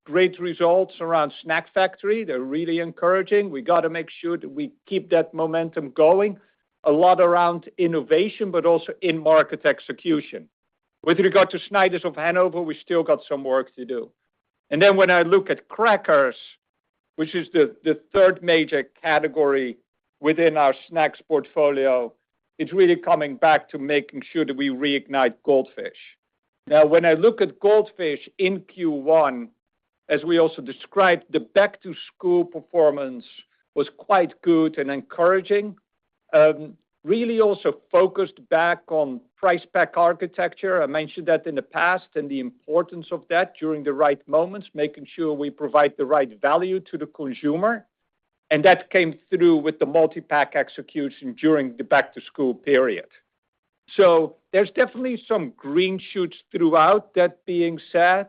great results around Snack Factory. They're really encouraging. We got to make sure that we keep that momentum going, a lot around innovation, but also in-market execution. With regard to Snyder's of Hanover, we still got some work to do. And then when I look at crackers, which is the third major category within our snacks portfolio, it's really coming back to making sure that we reignite Goldfish. Now, when I look at Goldfish in Q1, as we also described, the back-to-school performance was quite good and encouraging. Really also focused back on price pack architecture. I mentioned that in the past and the importance of that during the right moments, making sure we provide the right value to the consumer. And that came through with the multi-pack execution during the back-to-school period. So there's definitely some green shoots throughout. That being said,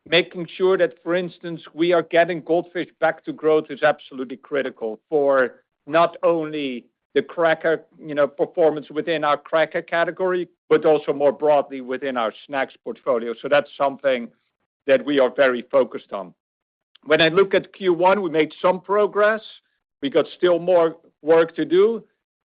making sure that, for instance, we are getting Goldfish back to growth is absolutely critical for not only the cracker, performance within our cracker category, but also more broadly within our snacks portfolio. So that's something that we are very focused on. When I look at Q1, we made some progress. We got still more work to do.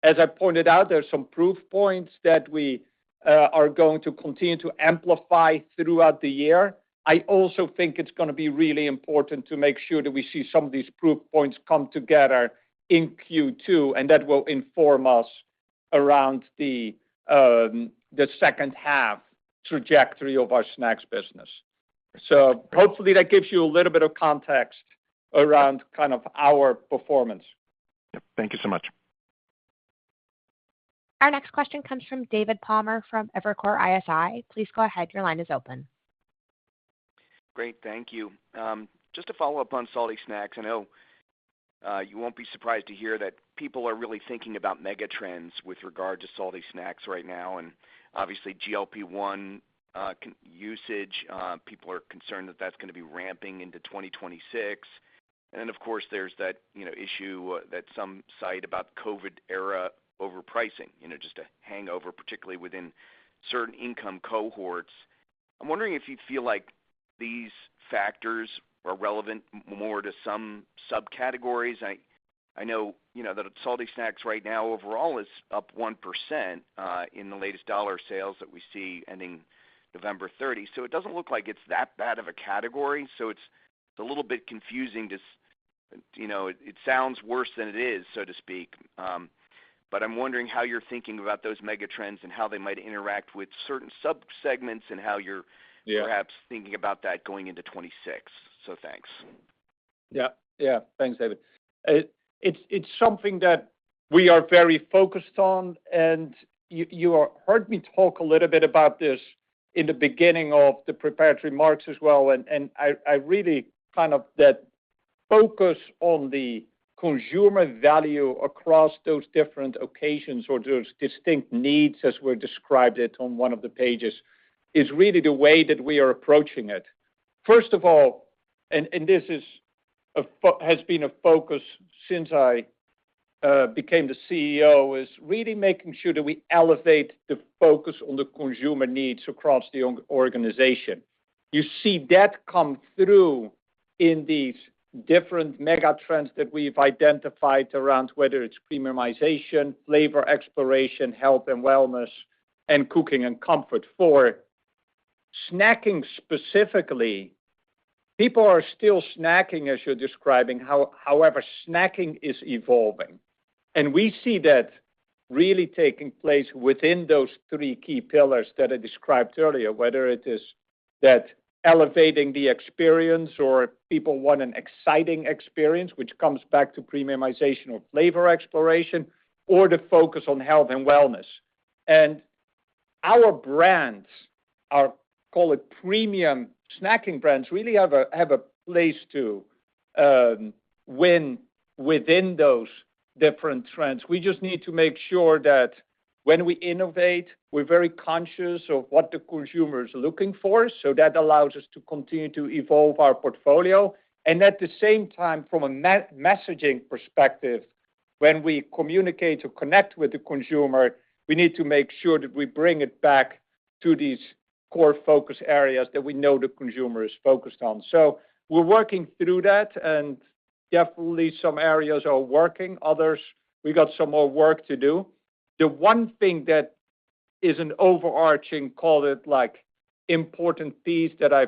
As I pointed out, there's some proof points that we are going to continue to amplify throughout the year. I also think it's going to be really important to make sure that we see some of these proof points come together in Q2, and that will inform us around the second half trajectory of our snacks business. So hopefully that gives you a little bit of context around kind of our performance. Yep. Thank you so much. Our next question comes from David Palmer from Evercore ISI. Please go ahead. Your line is open. Great. Thank you. Just to follow up on salty snacks, I know you won't be surprised to hear that people are really thinking about mega trends with regard to salty snacks right now. And obviously GLP-1 usage, people are concerned that that's going to be ramping into 2026. And then, of course, there's that issue that some cite about COVID era overpricing, just a hangover, particularly within certain income cohorts. I'm wondering if you feel like these factors are relevant more to some subcategories. I know, that salty snacks right now overall is up 1% in the latest dollar sales that we see ending November 30. So it doesn't look like it's that bad of a category. So it's a little bit confusing to, it sounds worse than it is, so to speak. But I'm wondering how you're thinking about those mega trends and how they might interact with certain sub-segments and how you're perhaps thinking about that going into 26. So thanks. Yeah. Thanks, David. It's something that we are very focused on, and you heard me talk a little bit about this in the beginning of the prepared remarks as well, and I really kind of that focus on the consumer value across those different occasions or those distinct needs, as we described it on one of the pages, is really the way that we are approaching it. First of all, and this is has been a focus since I became the CEO, is really making sure that we elevate the focus on the consumer needs across the organization. You see that come through in these different mega trends that we've identified around whether it's premiumization, flavor exploration, health and wellness, and cooking and comfort. For snacking specifically, people are still snacking as you're describing. However, snacking is evolving. And we see that really taking place within those three key pillars that I described earlier, whether it is that elevating the experience or people want an exciting experience, which comes back to premiumization or flavor exploration, or the focus on health and wellness. And our brands, our call it premium snacking brands, really have a place to win within those different trends. We just need to make sure that when we innovate, we're very conscious of what the consumer is looking for, so that allows us to continue to evolve our portfolio. And at the same time, from a messaging perspective, when we communicate or connect with the consumer, we need to make sure that we bring it back to these core focus areas that we know the consumer is focused on. So we're working through that, and definitely some areas are working. Others, we got some more work to do. The one thing that is an overarching, call it like important piece that I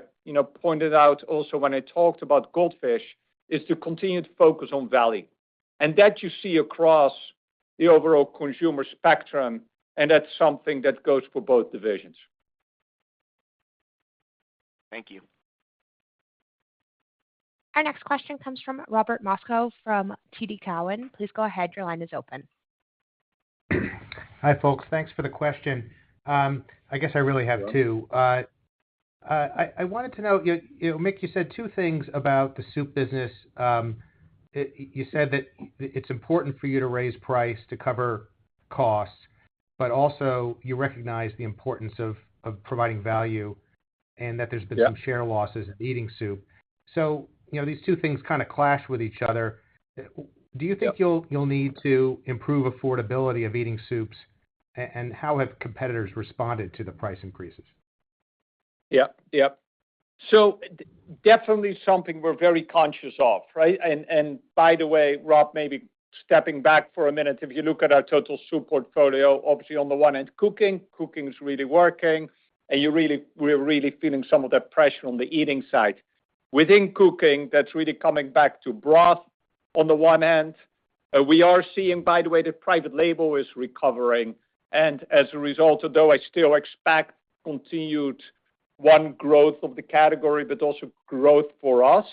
pointed out also when I talked about Goldfish, is the continued focus on value. And that you see across the overall consumer spectrum, and that's something that goes for both divisions. Thank you. Our next question comes from Robert Moskow from TD Cowen. Please go ahead. Your line is open. Hi, folks. Thanks for the question. I guess I really have two. I wanted to know, Mick, you said two things about the soup business. You said that it's important for you to raise price to cover costs, but also you recognize the importance of providing value and that there's been some share losses in eating soup. So, these two things kind of clash with each other. Do you think you'll need to improve affordability of eating soups, and how have competitors responded to the price increases? Yeah. So definitely something we're very conscious of, right? And by the way, Rob, maybe stepping back for a minute, if you look at our total soup portfolio, obviously on the one hand, cooking is really working, and we're really feeling some of that pressure on the eating side. Within cooking, that's really coming back to broth. On the one hand, we are seeing, by the way, that private label is recovering. And as a result, although I still expect continued growth of the category, but also growth for us,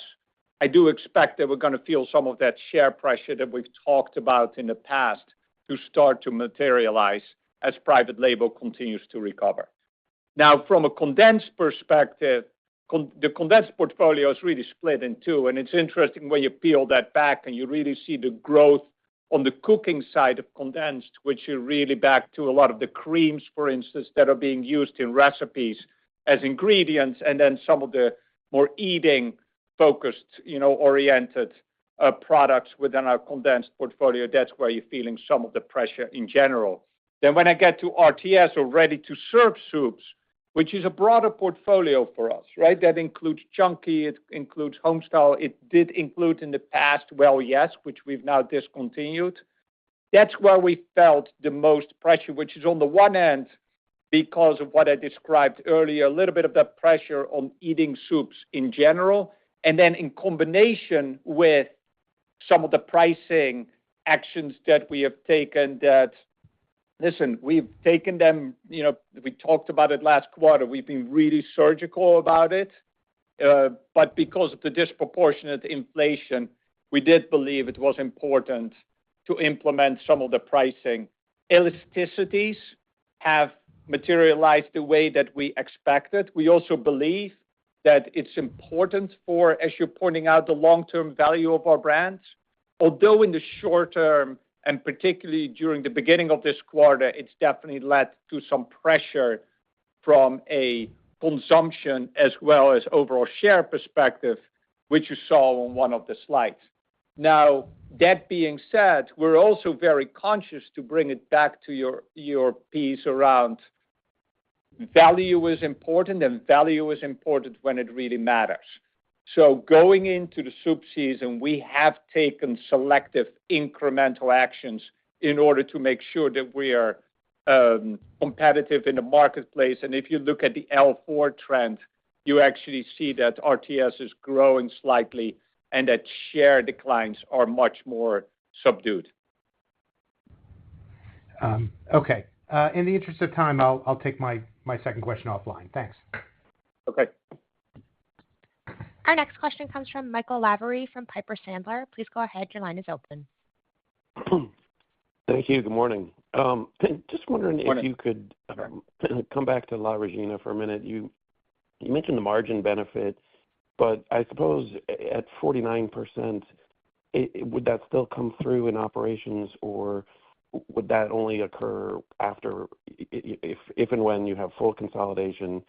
I do expect that we're going to feel some of that share pressure that we've talked about in the past to start to materialize as private label continues to recover. Now, from a condensed perspective, the condensed portfolio is really split in two, and it's interesting when you peel that back and you really see the growth on the cooking side of condensed, which is really back to a lot of the creams, for instance, that are being used in recipes as ingredients, and then some of the more eating-focused, oriented products within our condensed portfolio. That's where you're feeling some of the pressure in general. Then when I get to RTS or ready-to-serve soups, which is a broader portfolio for us, right? That includes Chunky, it includes Homestyle. It did include in the past Well Yes, which we've now discontinued. That's where we felt the most pressure, which is on the one end, because of what I described earlier, a little bit of that pressure on eating soups in general, and then in combination with some of the pricing actions that we have taken that, listen, we've taken them, we talked about it last quarter. We've been really surgical about it. But because of the disproportionate inflation, we did believe it was important to implement some of the pricing. Elasticities have materialized the way that we expected. We also believe that it's important for, as you're pointing out, the long-term value of our brands. Although in the short term, and particularly during the beginning of this quarter, it's definitely led to some pressure from a consumption as well as overall share perspective, which you saw on one of the slides. Now, that being said, we're also very conscious to bring it back to your piece around value is important, and value is important when it really matters. So going into the soup season, we have taken selective incremental actions in order to make sure that we are competitive in the marketplace. And if you look at the L4 trend, you actually see that RTS is growing slightly and that share declines are much more subdued. Okay. In the interest of time, I'll take my second question offline. Thanks. Okay. Our next question comes from Michael Lavery from Piper Sandler. Please go ahead. Your line is open. Thank you. Good morning. Just wondering if you could come back to La Regina for a minute. You mentioned the margin benefit, but I suppose at 49%, would that still come through in operations, or would that only occur after, if and when you have full consolidation?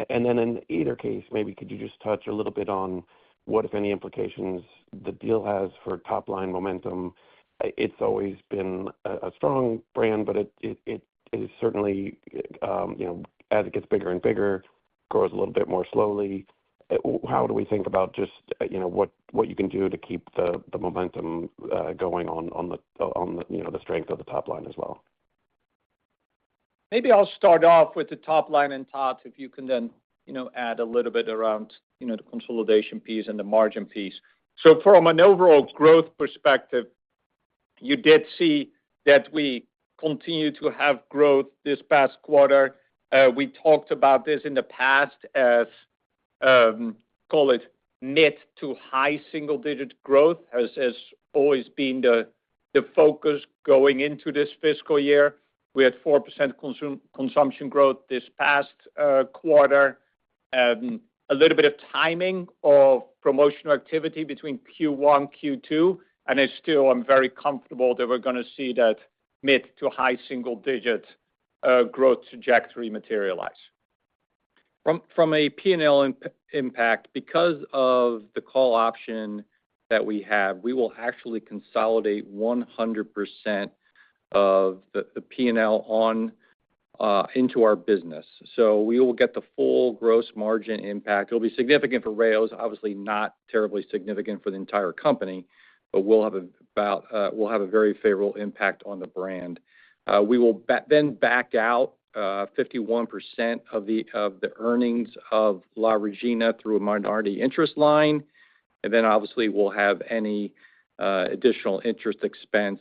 And then in either case, maybe could you just touch a little bit on what, if any, implications the deal has for top-line momentum? It's always been a strong brand, but it is certainly, as it gets bigger and bigger, grows a little bit more slowly. How do we think about just, what you can do to keep the momentum going on the strength of the top line as well? Maybe I'll start off with the top line, and Todd, if you can then, add a little bit around, the consolidation piece and the margin piece. So from an overall growth perspective, you did see that we continue to have growth this past quarter. We talked about this in the past as, call it mid to high single-digit growth has always been the focus going into this fiscal year. We had 4% consumption growth this past quarter. A little bit of timing of promotional activity between Q1, Q2, and I'm very comfortable that we're going to see that mid to high single-digit growth trajectory materialize. From a P&L impact, because of the call option that we have, we will actually consolidate 100% of the P&L on into our business. So we will get the full gross margin impact. It'll be significant for Rao's, obviously not terribly significant for the entire company, but we'll have a very favorable impact on the brand. We will then back out 51% of the earnings of La Regina through a minority interest line, and then obviously we'll have any additional interest expense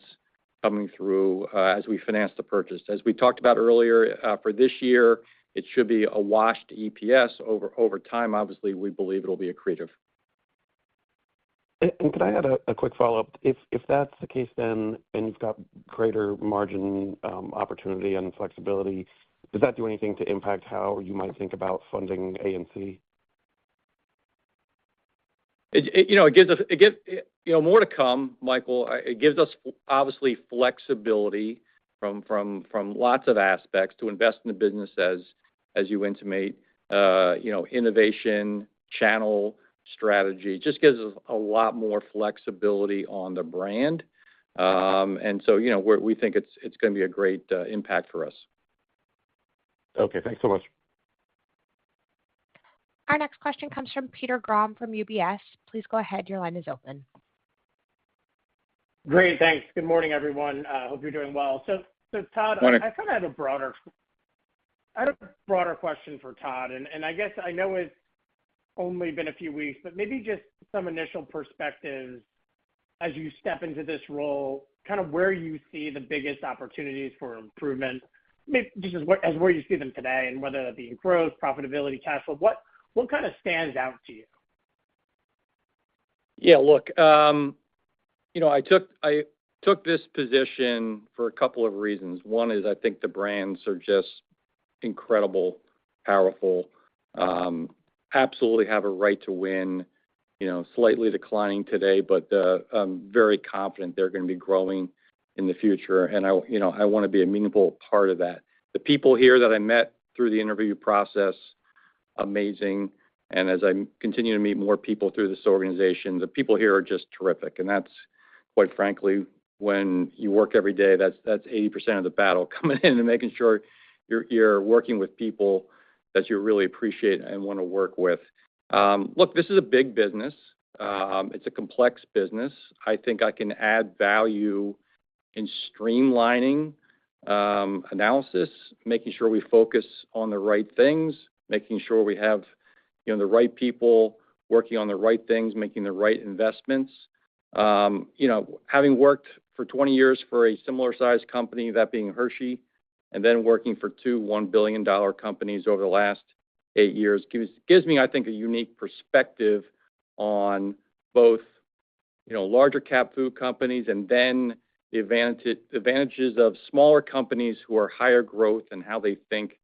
coming through as we finance the purchase. As we talked about earlier, for this year, it should be a wash to EPS over time. Obviously, we believe it'll be accretive. And could I add a quick follow-up? If that's the case, then, and you've got greater margin opportunity and flexibility, does that do anything to impact how you might think about funding A&C? It gives more to come, Michael. It gives us obviously flexibility from lots of aspects to invest in the business as you intimate, innovation, channel strategy. It just gives us a lot more flexibility on the brand, and so we think it's going to be a great impact for us. Okay, thanks so much. Our next question comes from Peter Grom from UBS. Please go ahead. Your line is open. Great, thanks. Good morning, everyone. Hope you're doing well. So Todd, I kind of had a broader question for Todd, and I guess I know it's only been a few weeks, but maybe just some initial perspectives as you step into this role, kind of where you see the biggest opportunities for improvement, maybe just as where you see them today, and whether that be in growth, profitability, cash flow. What kind of stands out to you? Yeah, look, I took this position for a couple of reasons. One is I think the brands are just incredible, powerful, absolutely have a right to win. Slightly declining today, but I'm very confident they're going to be growing in the future, and I want to be a meaningful part of that. The people here that I met through the interview process, amazing, and as I continue to meet more people through this organization, the people here are just terrific, and that's quite frankly, when you work every day, that's 80% of the battle, coming in and making sure you're working with people that you really appreciate and want to work with. Look, this is a big business. It's a complex business. I think I can add value in streamlining analysis, making sure we focus on the right things, making sure we have the right people working on the right things, making the right investments. Having worked for 20 years for a similar sized company, that being Hershey, and then working for two $1 billion companies over the last 8 years gives me, I think, a unique perspective on both, larger cap food companies and then the advantages of smaller companies who are higher growth and how they think,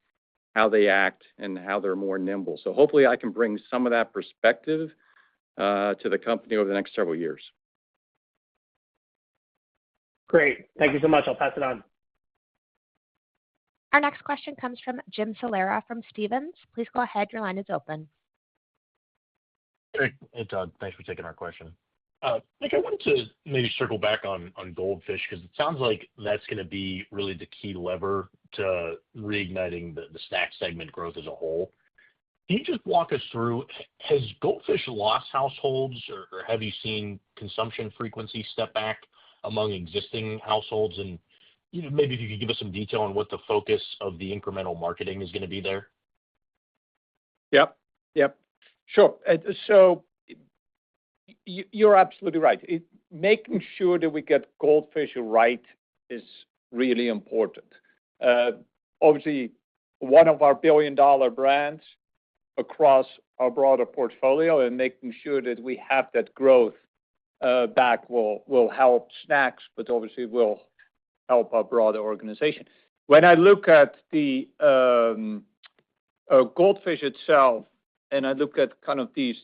how they act, and how they're more nimble. So hopefully I can bring some of that perspective to the company over the next several years. Great. Thank you so much. I'll pass it on. Our next question comes from Jim Salera from Stephens. Please go ahead. Your line is open. Hey, Todd. Thanks for taking our question. Nick, I wanted to maybe circle back on Goldfish, because it sounds like that's going to be really the key lever to reigniting the snack segment growth as a whole. Can you just walk us through, has Goldfish lost households, or have you seen consumption frequency step back among existing households? And maybe if you could give us some detail on what the focus of the incremental marketing is going to be there. Yep. Sure. So you're absolutely right. Making sure that we get Goldfish right is really important. Obviously, one of our billion-dollar brands across our broader portfolio, and making sure that we have that growth back will help snacks, but obviously will help our broader organization. When I look at the Goldfish itself, and I look at kind of the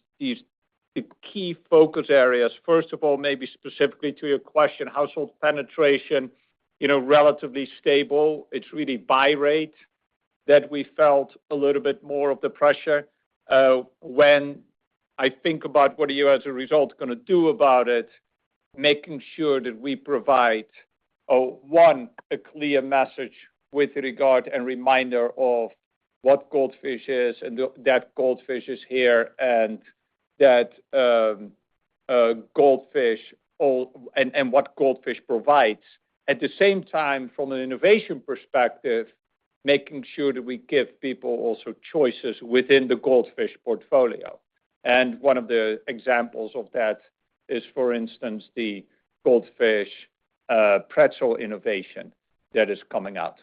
key focus areas, first of all, maybe specifically to your question, household penetration, relatively stable. It's really buy rate that we felt a little bit more of the pressure. When I think about what are you as a result going to do about it, making sure that we provide, one, a clear message with regard and reminder of what Goldfish is, and that Goldfish is here, and that Goldfish, and what Goldfish provides. At the same time, from an innovation perspective, making sure that we give people also choices within the Goldfish portfolio. And one of the examples of that is, for instance, the Goldfish pretzel innovation that is coming out.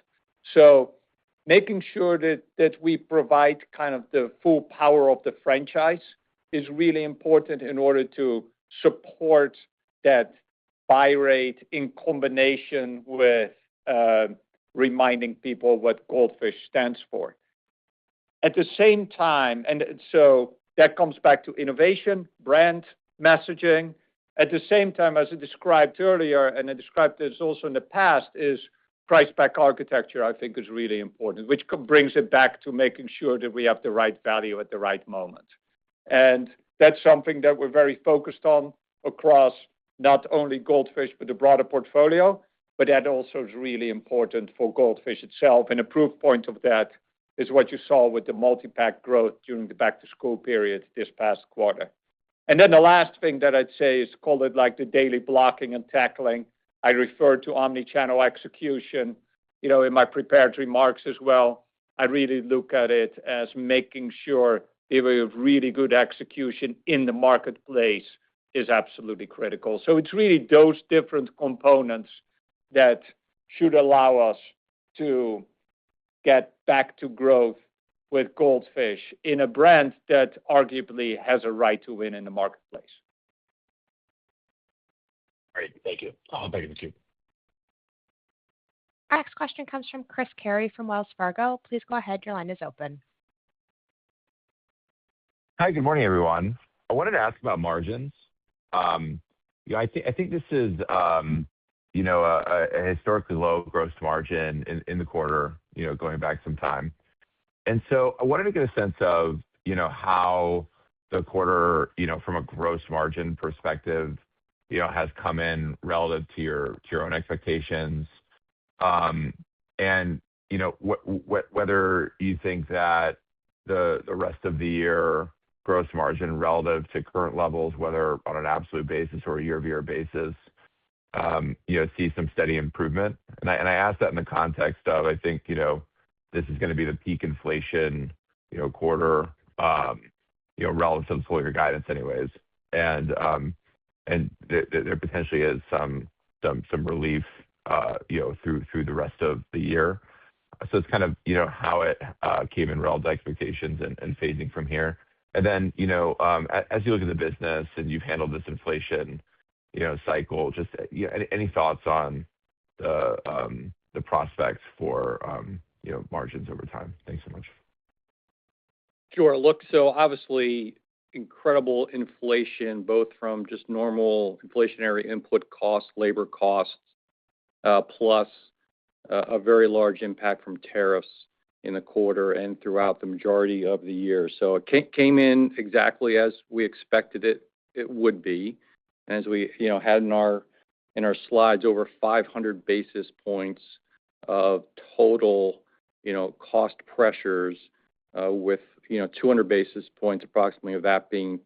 So making sure that we provide kind of the full power of the franchise is really important in order to support that buy rate in combination with reminding people what Goldfish stands for. At the same time, and so that comes back to innovation, brand messaging. At the same time, as I described earlier, and I described this also in the past, is price pack architecture, I think, is really important, which brings it back to making sure that we have the right value at the right moment. And that's something that we're very focused on across not only Goldfish, but the broader portfolio. But that also is really important for Goldfish itself. And a proof point of that is what you saw with the multi-pack growth during the back-to-school period this past quarter. And then the last thing that I'd say is call it like the daily blocking and tackling. I referred to omni-channel execution, in my prepared remarks as well. I really look at it as making sure that we have really good execution in the marketplace is absolutely critical. So it's really those different components that should allow us to get back to growth with Goldfish in a brand that arguably has a right to win in the marketplace. Great. Thank you. I'll back in the queue. Our next question comes from Chris Carey from Wells Fargo. Please go ahead. Your line is open. Hi, good morning, everyone. I wanted to ask about margins. I think this is, a historically low gross margin in the quarter, going back some time. And so I wanted to get a sense of, how the quarter, from a gross margin perspective, has come in relative to your own expectations. And, whether you think that the rest of the year gross margin relative to current levels, whether on an absolute basis or a year-over-year basis, see some steady improvement. And I ask that in the context of, I think, this is going to be the peak inflation, quarter, relative to the full year guidance anyways. And there potentially is some relief, through the rest of the year. So it's kind of, how it came in relative to expectations and phasing from here. And then, as you look at the business and you've handled this inflation, cycle, just any thoughts on the prospects for margins over time? Thanks so much. Sure. Look, so obviously incredible inflation, both from just normal inflationary input costs, labor costs, plus a very large impact from tariffs in the quarter and throughout the majority of the year. So it came in exactly as we expected it would be. And as we had in our slides, over 500 basis points of total cost pressures, with 200 basis points approximately of that being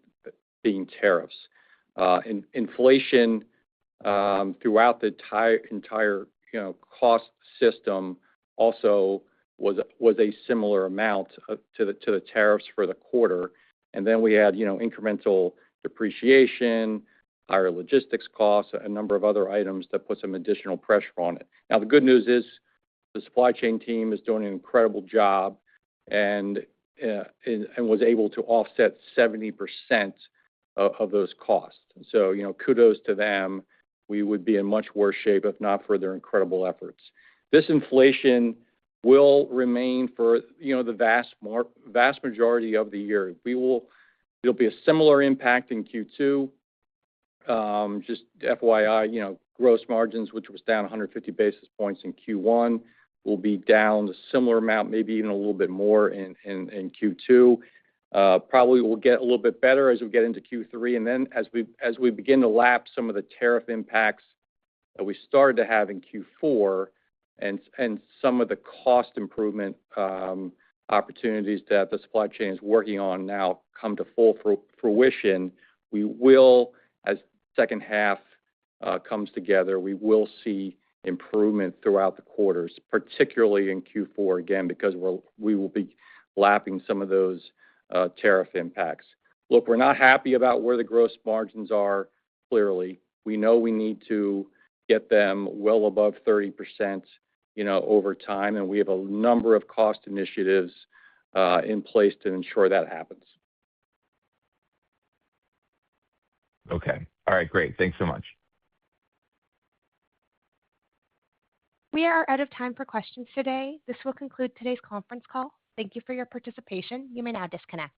tariffs. Inflation throughout the entire cost system also was a similar amount to the tariffs for the quarter. And then we had incremental depreciation, higher logistics costs, a number of other items that put some additional pressure on it. Now, the good news is the supply chain team is doing an incredible job and was able to offset 70% of those costs. So, kudos to them. We would be in much worse shape if not for their incredible efforts. This inflation will remain for the vast majority of the year. It'll be a similar impact in Q2. Just FYI, gross margins, which was down 150 basis points in Q1, will be down a similar amount, maybe even a little bit more in Q2. Probably will get a little bit better as we get into Q3, and then as we begin to lap some of the tariff impacts that we started to have in Q4, and some of the cost improvement opportunities that the supply chain is working on now come to full fruition, we will, as second half comes together, we will see improvement throughout the quarters, particularly in Q4 again, because we will be lapping some of those tariff impacts. Look, we're not happy about where the gross margins are. Clearly, we know we need to get them well above 30%, over time, and we have a number of cost initiatives in place to ensure that happens. Okay. All right, great. Thanks so much. We are out of time for questions today. This will conclude today's conference call. Thank you for your participation. You may now disconnect.